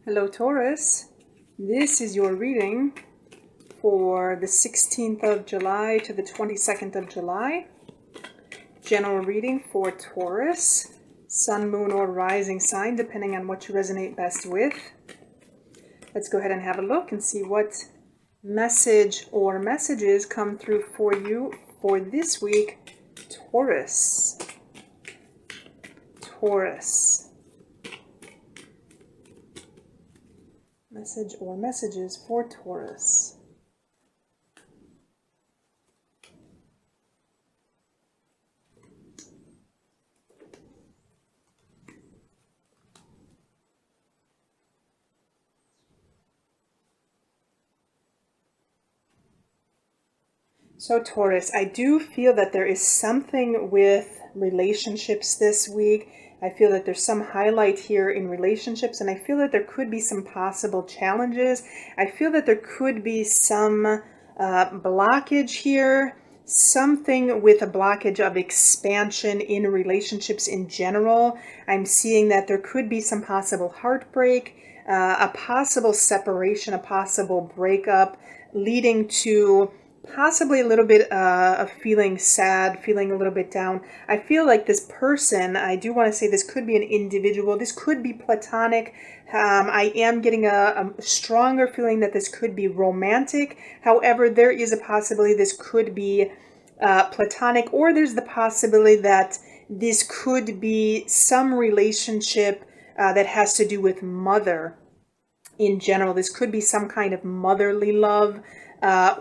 Hello Taurus, this is your reading for the 16th of July to the 22nd of July. General reading for Taurus, Sun, Moon, or Rising sign, depending on what you resonate best with. Let's go ahead and have a look and see what message or messages come through for you for this week, Taurus. Taurus. Message or messages for Taurus. So Taurus, I do feel that there is something with relationships this week. I feel that there's some highlight here in relationships, and I feel that there could be some possible challenges. I feel that there could be some blockage here, something with a blockage of expansion in relationships in general. I'm seeing that there could be some possible heartbreak, a possible separation, a possible breakup, leading to possibly a little bit of feeling sad, feeling a little bit down. I feel like this person, I do want to say this could be an individual, this could be platonic. I am getting a stronger feeling that this could be romantic. However, there is a possibility this could be platonic, or there's the possibility that this could be some relationship that has to do with mother in general. This could be some kind of motherly love.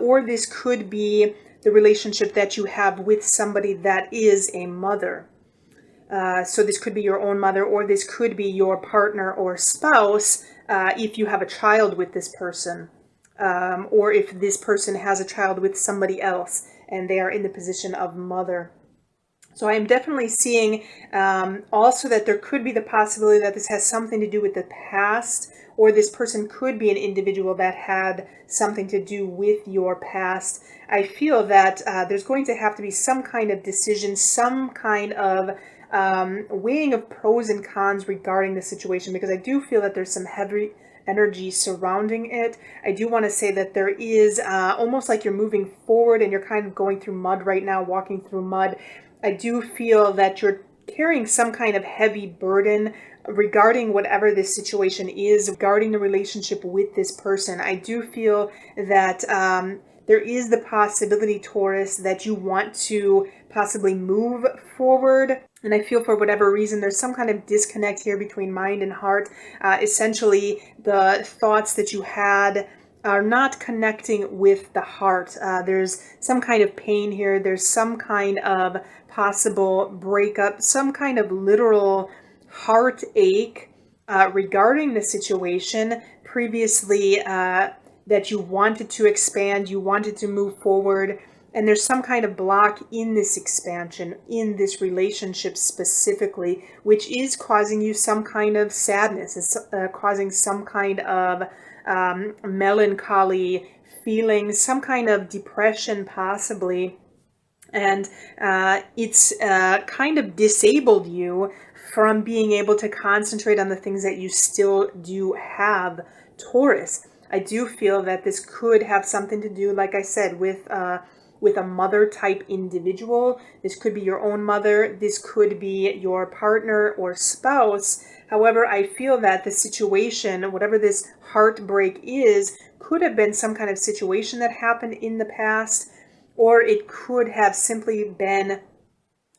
Or this could be the relationship that you have with somebody that is a mother. So this could be your own mother, or this could be your partner or spouse if you have a child with this person, or if this person has a child with somebody else and they are in the position of mother. So I am definitely seeing also that there could be the possibility that this has something to do with the past, or this person could be an individual that had something to do with your past. I feel that there's going to have to be some kind of decision, some kind of weighing of pros and cons regarding the situation, because I do feel that there's some heavy energy surrounding it. I do want to say that there is almost like you're moving forward and you're kind of going through mud right now, walking through mud. I do feel that you're carrying some kind of heavy burden regarding whatever this situation is, regarding the relationship with this person. I do feel that there is the possibility, Taurus, that you want to possibly move forward. And I feel for whatever reason, there's some kind of disconnect here between mind and heart. Essentially, the thoughts that you had are not connecting with the heart. There's some kind of pain here. There's some kind of possible breakup, some kind of literal heartache regarding the situation previously that you wanted to expand, you wanted to move forward, and there's some kind of block in this expansion, in this relationship specifically, which is causing you some kind of sadness. It's causing some kind of melancholy feelings, some kind of depression possibly. And it's kind of disabled you from being able to concentrate on the things that you still do have, Taurus. I do feel that this could have something to do, like I said, with a mother type individual. This could be your own mother. This could be your partner or spouse. However, I feel that the situation, whatever this heartbreak is, could have been some kind of situation that happened in the past, or it could have simply been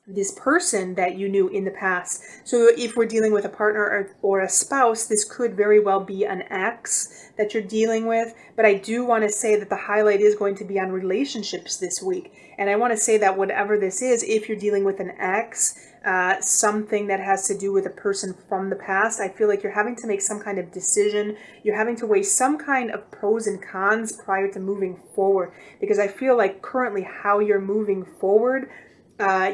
this person that you knew in the past. So if we're dealing with a partner or a spouse, this could very well be an ex that you're dealing with. But I do want to say that the highlight is going to be on relationships this week. And I want to say that whatever this is, if you're dealing with an ex, something that has to do with a person from the past, I feel like you're having to make some kind of decision. You're having to weigh some kind of pros and cons prior to moving forward. Because I feel like currently how you're moving forward,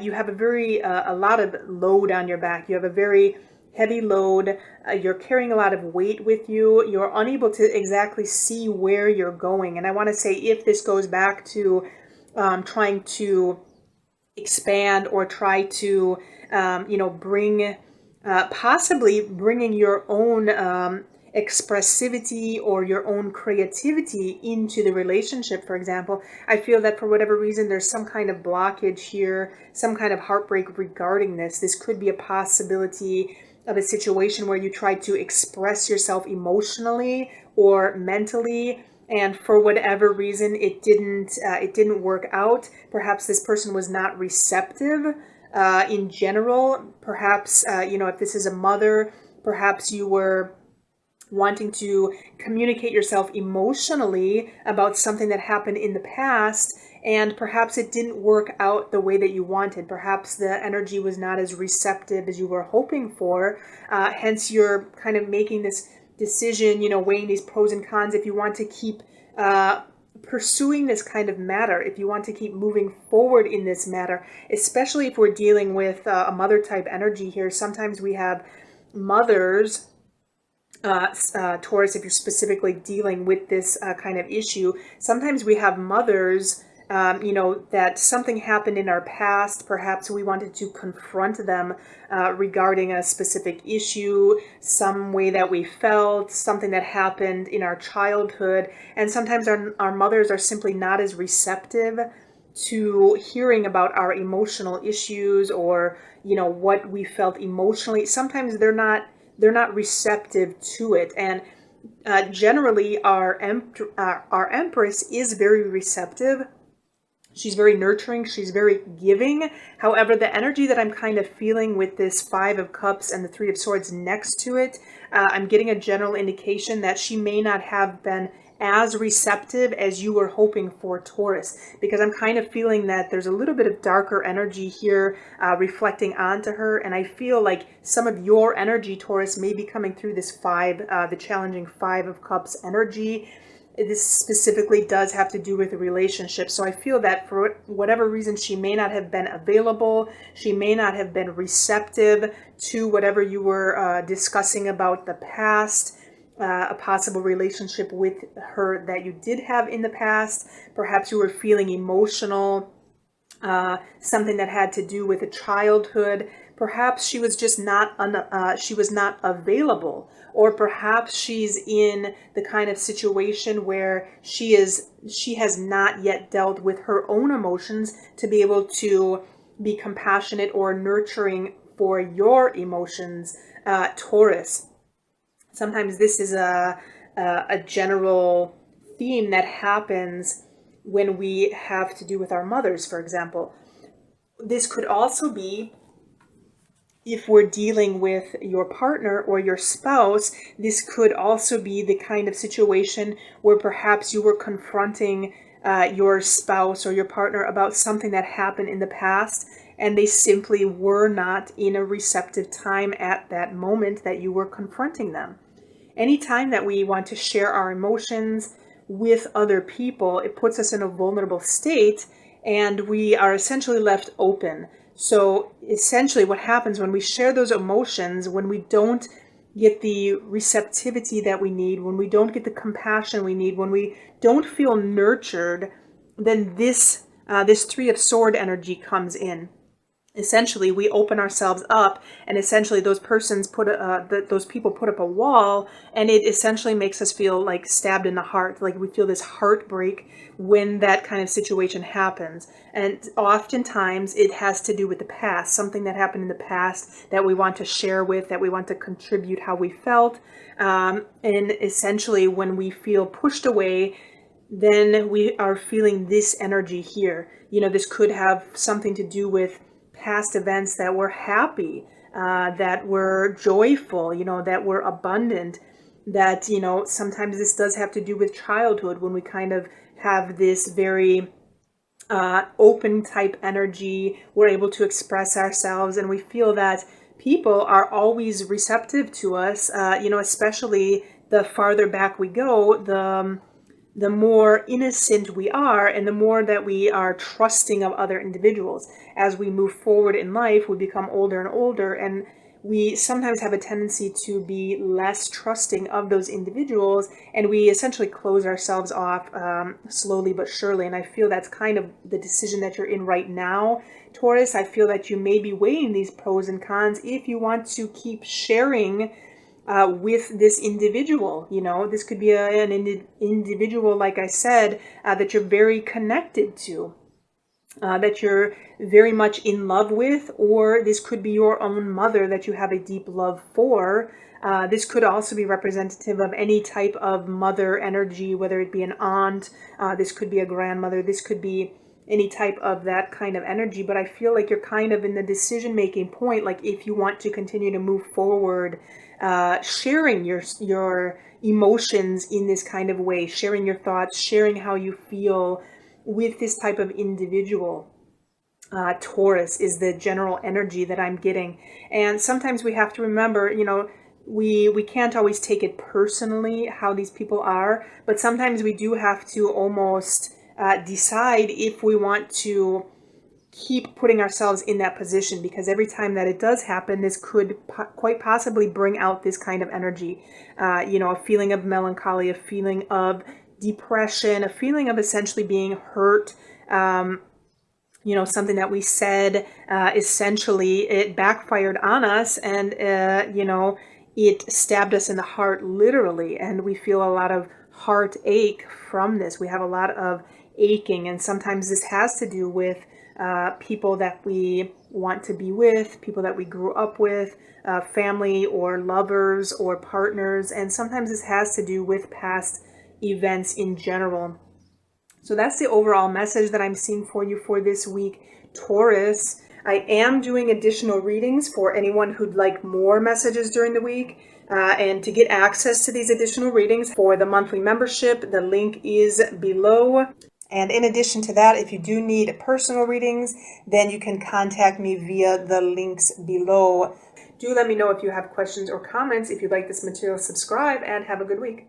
you have a lot of load on your back. You have a very heavy load. You're carrying a lot of weight with you. You're unable to exactly see where you're going. And I want to say, if this goes back to trying to expand or try to, possibly bringing your own expressivity or your own creativity into the relationship, for example. I feel that for whatever reason, there's some kind of blockage here, some kind of heartbreak regarding this. This could be a possibility of a situation where you tried to express yourself emotionally or mentally, and for whatever reason it didn't work out. Perhaps this person was not receptive in general. Perhaps if this is a mother, perhaps you were wanting to communicate yourself emotionally about something that happened in the past, and perhaps it didn't work out the way that you wanted. Perhaps the energy was not as receptive as you were hoping for. Hence, you're kind of making this decision, weighing these pros and cons. If you want to keep pursuing this kind of matter, if you want to keep moving forward in this matter, especially if we're dealing with a mother type energy here. Sometimes we have mothers, Taurus, if you're specifically dealing with this kind of issue, sometimes we have mothers, that something happened in our past. Perhaps we wanted to confront them regarding a specific issue, some way that we felt, something that happened in our childhood. And sometimes our mothers are simply not as receptive to hearing about our emotional issues, or, what we felt emotionally. Sometimes they're not receptive to it. And generally our Empress is very receptive. She's very nurturing. She's very giving. However, the energy that I'm kind of feeling with this Five of Cups and the Three of Swords next to it, I'm getting a general indication that she may not have been as receptive as you were hoping for, Taurus, because I'm kind of feeling that there's a little bit of darker energy here reflecting onto her. And I feel like some of your energy, Taurus, may be coming through this the challenging Five of Cups energy. This specifically does have to do with a relationship. So I feel that for whatever reason, she may not have been available. She may not have been receptive to whatever you were discussing about the past, a possible relationship with her that you did have in the past. Perhaps you were feeling emotional, something that had to do with a childhood. Perhaps she was just not available, or perhaps she's in the kind of situation where she has not yet dealt with her own emotions to be able to be compassionate or nurturing for your emotions, Taurus. Sometimes this is a general theme that happens when we have to do with our mothers, for example. This could also be, if we're dealing with your partner or your spouse, this could also be the kind of situation where perhaps you were confronting your spouse or your partner about something that happened in the past, and they simply were not in a receptive time at that moment that you were confronting them. Anytime that we want to share our emotions with other people, it puts us in a vulnerable state, and we are essentially left open. So essentially what happens when we share those emotions, when we don't get the receptivity that we need, when we don't get the compassion we need, when we don't feel nurtured, then this Three of Sword energy comes in. Essentially, we open ourselves up, and essentially those people put up a wall, and it essentially makes us feel like stabbed in the heart. Like we feel this heartbreak when that kind of situation happens. And oftentimes it has to do with the past, something that happened in the past that we want to share with, that we want to contribute how we felt. And essentially when we feel pushed away, then we are feeling this energy here. This could have something to do with past events that were happy, that were joyful, that were abundant, that, sometimes this does have to do with childhood, when we kind of have this very open type energy. We're able to express ourselves, and we feel that people are always receptive to us, especially the farther back we go, the more innocent we are, and the more that we are trusting of other individuals. As we move forward in life, we become older and older, and we sometimes have a tendency to be less trusting of those individuals, and we essentially close ourselves off slowly but surely. And I feel that's kind of the decision that you're in right now, Taurus. I feel that you may be weighing these pros and cons if you want to keep sharing with this individual. This could be an individual, like I said, that you're very connected to, that you're very much in love with, or this could be your own mother that you have a deep love for. This could also be representative of any type of mother energy, whether it be an aunt, this could be a grandmother, this could be any type of that kind of energy. But I feel like you're kind of in the decision-making point, like if you want to continue to move forward, sharing your emotions in this kind of way, sharing your thoughts, sharing how you feel with this type of individual. Taurus is the general energy that I'm getting. And sometimes we have to remember, we can't always take it personally how these people are, but sometimes we do have to almost decide if we want to keep putting ourselves in that position, because every time that it does happen, this could quite possibly bring out this kind of energy, a feeling of melancholy, a feeling of depression, a feeling of essentially being hurt, something that we said, essentially it backfired on us, and it stabbed us in the heart, literally, and we feel a lot of heartache from this. We have a lot of aching, and sometimes this has to do with people that we want to be with, people that we grew up with, family or lovers or partners, and sometimes this has to do with past events in general. So that's the overall message that I'm seeing for you for this week, Taurus. I am doing additional readings for anyone who'd like more messages during the week. And to get access to these additional readings for the monthly membership, the link is below. And in addition to that, if you do need personal readings, then you can contact me via the links below. Do let me know if you have questions or comments. If you like this material, subscribe, and have a good week.